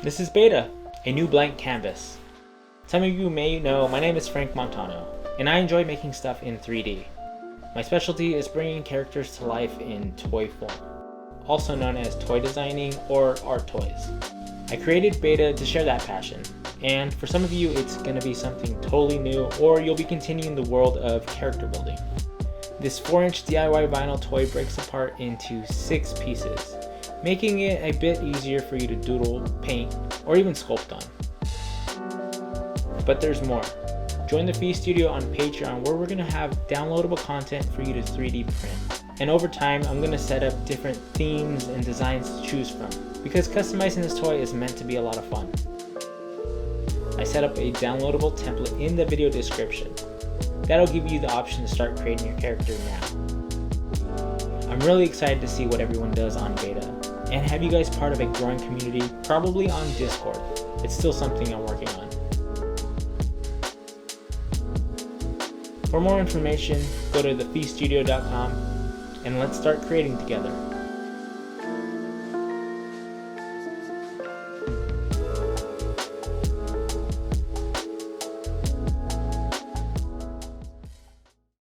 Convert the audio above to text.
This is Beta, a new blank canvas. Some of you may know my name is Frank Montano, and I enjoy making stuff in 3D. My specialty is bringing characters to life in toy form, also known as toy designing or art toys. I created Beta to share that passion, and for some of you it's going to be something totally new, or you'll be continuing the world of character building. This 4-inch DIY vinyl toy breaks apart into 6 pieces, making it a bit easier for you to doodle, paint, or even sculpt on. But there's more. Join the Fee Studio on Patreon, where we're going to have downloadable content for you to 3D print. And over time, I'm going to set up different themes and designs to choose from, because customizing this toy is meant to be a lot of fun. I set up a downloadable template in the video description. That'll give you the option to start creating your character now. I'm really excited to see what everyone does on Beta, and have you guys part of a growing community, probably on Discord. It's still something I'm working on. For more information, go to thefeestudio.com and let's start creating together.